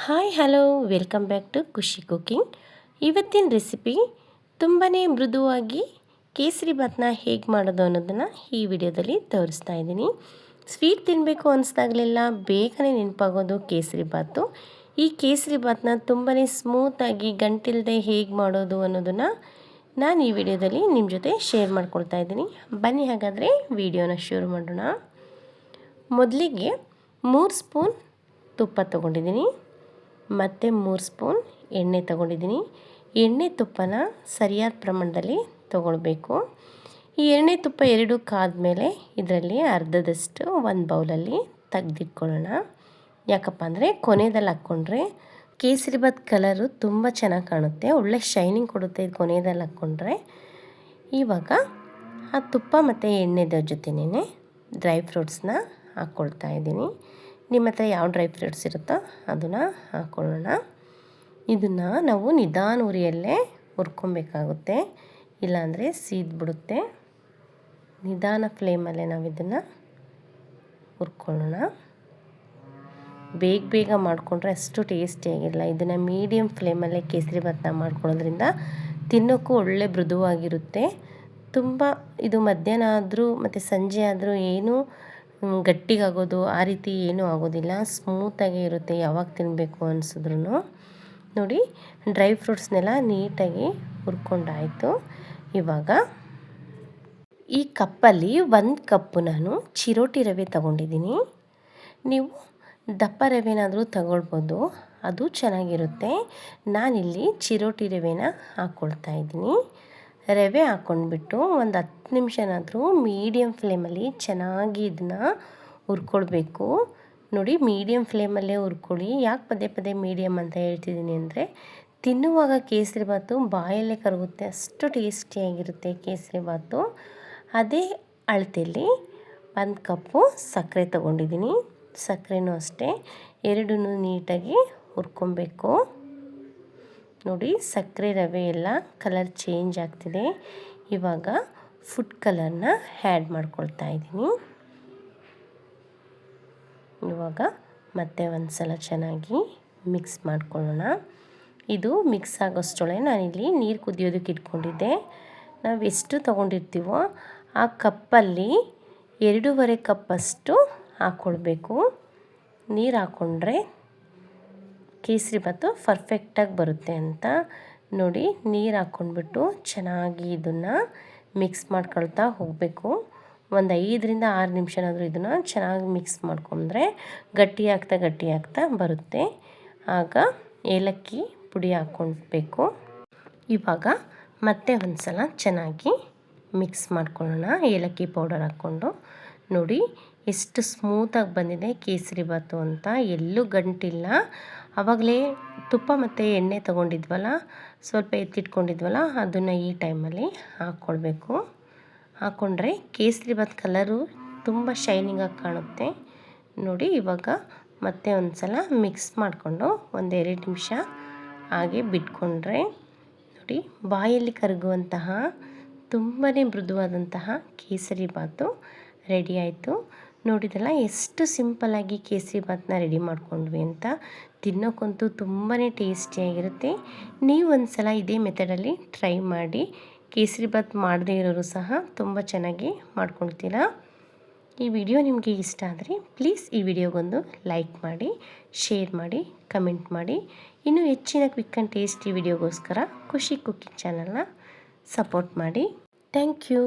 Hi hello welcome back to Khushi cooking. ಇವತ್ತಿನ recipe ತುಂಬಾ ಮೃದುವಾಗಿ ಕೇಸರಿ ಭಾತ್ನ ಹೇಗೆ ಮಾಡೋದು ಅನ್ನೋದನ್ನು ಈ ವಿಡಿಯೋದಲ್ಲಿ ತೋರಿಸ್ತಾ ಇದ್ದೀನಿ. ಸ್ವೀಟ್ ತಿನ್ನಬೇಕು ಅನಿಸ್ದಾಗಲೆಲ್ಲ ಬೇಗನೆ ನೆನಪಾಗೋದು ಕೇಸರಿ ಭಾತು. ಈ ಕೇಸರಿ ಭಾತ್ನ ತುಂಬಾ ಸ್ಮೂತಾಗಿ ಗಂಟಿಲ್ಲದೆ ಹೇಗೆ ಮಾಡೋದು ಅನ್ನೋದನ್ನು ನಾನು ಈ ವಿಡಿಯೋದಲ್ಲಿ ನಿಮ್ಮ ಜೊತೆ ಶೇರ್ ಮಾಡ್ಕೊಳ್ತಾ ಇದ್ದೀನಿ. ಬನ್ನಿ ಹಾಗಾದರೆ ವಿಡಿಯೋನ ಶುರು ಮಾಡೋಣ. ಮೊದಲಿಗೆ 3 ಸ್ಪೂನ್ ತುಪ್ಪ ತೊಗೊಂಡಿದ್ದೀನಿ ಮತ್ತು 3 ಸ್ಪೂನ್ ಎಣ್ಣೆ ತೊಗೊಂಡಿದ್ದೀನಿ. ಎಣ್ಣೆ ತುಪ್ಪನ ಸರಿಯಾದ ಪ್ರಮಾಣದಲ್ಲಿ ತೊಗೊಳ್ಬೇಕು. ಈ ಎಣ್ಣೆ ತುಪ್ಪ ಎರಡು ಕಾದ್ಮೇಲೆ ಇದರಲ್ಲಿ ಅರ್ಧದಷ್ಟು ಒಂದು ಬೌಲಲ್ಲಿ ತೆಗೆದಿಟ್ಕೊಳ್ಳೋಣ. ಯಾಕಪ್ಪ ಅಂದರೆ ಕೊನೆಯಲ್ಲಿ ಹಾಕ್ಕೊಂಡ್ರೆ ಕೇಸರಿ ಭಾತ್ ಕಲರು ತುಂಬ ಚೆನ್ನಾಗಿ ಕಾಣುತ್ತೆ, ಒಳ್ಳೆ ಶೈನಿಂಗ್ ಕೊಡುತ್ತೆ ಇದು ಕೊನೆಯಲ್ಲಿ ಹಾಕ್ಕೊಂಡ್ರೆ. ಇವಾಗ ಆ ತುಪ್ಪ ಮತ್ತು ಎಣ್ಣೆದ ಜೊತೆನೇ ಡ್ರೈ ಫ್ರೂಟ್ಸ್ನ ಹಾಕ್ಕೊಳ್ತಾ ಇದ್ದೀನಿ. ನಿಮ್ಮ ಹತ್ರ ಯಾವ ಡ್ರೈ ಫ್ರೂಟ್ಸ್ ಇರುತ್ತೋ ಅದನ್ನು ಹಾಕ್ಕೊಳ್ಳೋಣ. ಇದನ್ನು ನಾವು ನಿಧಾನ ಉರಿಯಲ್ಲೇ ಹುರ್ಕೊಬೇಕಾಗುತ್ತೆ, ಇಲ್ಲಾಂದರೆ ಸೀದ್ಬಿಡುತ್ತೆ. ನಿಧಾನ ಫ್ಲೇಮಲ್ಲೇ ನಾವು ಇದನ್ನು ಹುರ್ಕೊಳ್ಳೋಣ. ಬೇಗ ಮಾಡಿಕೊಂಡ್ರೆ ಅಷ್ಟು ಟೇಸ್ಟಿಯಾಗಿರಲ್ಲ. ಇದನ್ನು ಮೀಡಿಯಮ್ ಫ್ಲೇಮಲ್ಲೇ ಕೇಸರಿ ಭಾತ್ನ ಮಾಡ್ಕೊಳ್ಳೋದ್ರಿಂದ ತಿನ್ನೋಕ್ಕೂ ಒಳ್ಳೆ ಮೃದುವಾಗಿರುತ್ತೆ. ತುಂಬ ಇದು ಮಧ್ಯಾಹ್ನ ಆದರೂ ಮತ್ತು ಸಂಜೆ ಆದರೂ ಏನೂ ಗಟ್ಟಿಗಾಗೋದು ಆ ರೀತಿ ಏನೂ ಆಗೋದಿಲ್ಲ, ಸ್ಮೂತಾಗೇ ಇರುತ್ತೆ ಯಾವಾಗ ತಿನ್ನಬೇಕು ಅನಿಸಿದ್ರು. ನೋಡಿ, ಡ್ರೈ ಫ್ರೂಟ್ಸ್ನೆಲ್ಲ ನೀಟಾಗಿ ಹುರ್ಕೊಂಡಾಯಿತು. ಇವಾಗ ಈ ಕಪ್ಪಲ್ಲಿ 1 ಕಪ್ಪು ನಾನು ಚಿರೋಟಿ ರವೆ ತಗೊಂಡಿದ್ದೀನಿ. ನೀವು ದಪ್ಪ ರವೆನಾದರೂ ತಗೊಳ್ಬೋದು, ಅದು ಚೆನ್ನಾಗಿರುತ್ತೆ. ನಾನಿಲ್ಲಿ ಚಿರೋಟಿ ರವೆನ ಹಾಕ್ಕೊಳ್ತಾ ಇದ್ದೀನಿ. ರವೆ ಹಾಕ್ಕೊಂಡ್ಬಿಟ್ಟು ಒಂದು 10 ನಿಮಿಷನಾದರೂ ಮೀಡಿಯಮ್ ಫ್ಲೇಮಲ್ಲಿ ಚೆನ್ನಾಗಿ ಇದನ್ನು ಹುರ್ಕೊಳ್ಬೇಕು. ನೋಡಿ, ಮೀಡಿಯಮ್ ಫ್ಲೇಮಲ್ಲೇ ಹುರ್ಕೊಳ್ಳಿ. ಯಾಕೆ ಪದೇ ಪದೇ ಮೀಡಿಯಮ್ ಅಂತ ಹೇಳ್ತಿದ್ದೀನಿ ಅಂದರೆ ತಿನ್ನುವಾಗ ಕೇಸರಿ ಭಾತು ಬಾಯಲ್ಲೇ ಕರಗುತ್ತೆ, ಅಷ್ಟು ಟೇಸ್ಟಿಯಾಗಿರುತ್ತೆ ಕೇಸರಿ ಭಾತು. ಅದೇ ಅಳತೆಯಲ್ಲಿ 1 ಕಪ್ಪು ಸಕ್ಕರೆ ತೊಗೊಂಡಿದ್ದೀನಿ. ಸಕ್ಕರೆನೂ ಅಷ್ಟೇ ಎರಡನ್ನೂ ನೀಟಾಗಿ ಹುರ್ಕೊಬೇಕು. ನೋಡಿ, ಸಕ್ಕರೆ ರವೆ ಎಲ್ಲ ಕಲರ್ ಚೇಂಜ್ ಆಗ್ತಿದೆ. ಇವಾಗ ಫುಡ್ ಕಲರ್ನ ಆ್ಯಡ್ ಮಾಡ್ಕೊಳ್ತಾ ಇದ್ದೀನಿ. ಇವಾಗ ಮತ್ತೆ ಒಂದು ಸಲ ಚೆನ್ನಾಗಿ ಮಿಕ್ಸ್ ಮಾಡ್ಕೊಳ್ಳೋಣ. ಇದು ಮಿಕ್ಸ್ ಆಗೋಷ್ಟೊಳಗೆ ನಾನಿಲ್ಲಿ ನೀರು ಕುದಿಯೋದಕ್ಕೆ ಇಟ್ಕೊಂಡಿದ್ದೆ. ನಾವು ಎಷ್ಟು ತೊಗೊಂಡಿರ್ತೀವೋ ಆ ಕಪ್ಪಲ್ಲಿ 2.5 ಕಪ್ಪಷ್ಟು ಹಾಕ್ಕೊಳ್ಬೇಕು. ನೀರು ಹಾಕ್ಕೊಂಡ್ರೆ ಕೇಸರಿ ಭಾತು ಪರ್ಫೆಕ್ಟಾಗಿ ಬರುತ್ತೆ ಅಂತ. ನೋಡಿ, ನೀರು ಹಾಕ್ಕೊಂಡ್ಬಿಟ್ಟು ಚೆನ್ನಾಗಿ ಇದನ್ನು ಮಿಕ್ಸ್ ಮಾಡ್ಕೊಳ್ತಾ ಹೋಗಬೇಕು. ಒಂದು 5ರಿಂದ 6 ನಿಮಿಷನಾದರೂ ಇದನ್ನು ಚೆನ್ನಾಗಿ ಮಿಕ್ಸ್ ಮಾಡ್ಕೊಂಡ್ರೆ ಗಟ್ಟಿ ಆಗ್ತಾ ಬರುತ್ತೆ. ಆಗ ಏಲಕ್ಕಿ ಪುಡಿ ಹಾಕ್ಕೊಳ್ಬೇಕು. ಇವಾಗ ಮತ್ತೆ ಒಂದು ಸಲ ಚೆನ್ನಾಗಿ ಮಿಕ್ಸ್ ಮಾಡ್ಕೊಳ್ಳೋಣ ಏಲಕ್ಕಿ ಪೌಡರ್ ಹಾಕ್ಕೊಂಡು. ನೋಡಿ, ಎಷ್ಟು ಸ್ಮೂತಾಗಿ ಬಂದಿದೆ ಕೇಸರಿ ಭಾತು ಅಂತ, ಎಲ್ಲೂ ಗಂಟಿಲ್ಲ. ಆವಾಗಲೇ ತುಪ್ಪ ಮತ್ತು ಎಣ್ಣೆ ತೊಗೊಂಡಿದ್ವಲ್ಲ, ಸ್ವಲ್ಪ ಎತ್ತಿಟ್ಕೊಂಡಿದ್ವಲ್ಲ, ಅದನ್ನು ಈ ಟೈಮಲ್ಲಿ ಹಾಕ್ಕೊಳ್ಬೇಕು. ಹಾಕ್ಕೊಂಡ್ರೆ ಕೇಸರಿ ಭಾತ್ ಕಲರು ತುಂಬ ಶೈನಿಂಗಾಗಿ ಕಾಣುತ್ತೆ. ನೋಡಿ, ಇವಾಗ ಮತ್ತೆ ಒಂದು ಸಲ ಮಿಕ್ಸ್ ಮಾಡಿಕೊಂಡು 1-2 ನಿಮಿಷ ಹಾಗೆ ಬಿಟ್ಕೊಂಡ್ರೆ ನೋಡಿ, ಬಾಯಲ್ಲಿ ಕರಗುವಂತಹ ತುಂಬಾ ಮೃದುವಾದಂತಹ ಕೇಸರಿ ಭಾತು ರೆಡಿ ಆಯಿತು. ನೋಡಿದಲ್ಲ ಎಷ್ಟು ಸಿಂಪಲ್ಲಾಗಿ ಕೇಸರಿ ಭಾತ್ನ ರೆಡಿ ಮಾಡ್ಕೊಂಡ್ವಿ ಅಂತ. ತಿನ್ನೋಕ್ಕಂತೂ ತುಂಬಾ ಟೇಸ್ಟಿಯಾಗಿರುತ್ತೆ. ನೀವು ಒಂದು ಸಲ ಇದೇ ಮೆಥಡಲ್ಲಿ ಟ್ರೈ ಮಾಡಿ. ಕೇಸರಿ ಭಾತ್ ಮಾಡದೇ ಇರೋರು ಸಹ ತುಂಬ ಚೆನ್ನಾಗಿ ಮಾಡ್ಕೊಳ್ತೀರಾ. ಈ ವಿಡಿಯೋ ನಿಮಗೆ ಇಷ್ಟ ಆದರೆ ಪ್ಲೀಸ್ ಈ ವಿಡಿಯೋಗೊಂದು ಲೈಕ್ ಮಾಡಿ, ಶೇರ್ ಮಾಡಿ, ಕಮೆಂಟ್ ಮಾಡಿ. ಇನ್ನೂ ಹೆಚ್ಚಿನ ಕ್ವಿಕ್ ಆ್ಯಂಡ್ ಟೇಸ್ಟಿ ವಿಡಿಯೋಗೋಸ್ಕರ ಖುಷಿ ಕುಕಿಂಗ್ ಚಾನಲ್ನ ಸಪೋರ್ಟ್ ಮಾಡಿ. Thank you.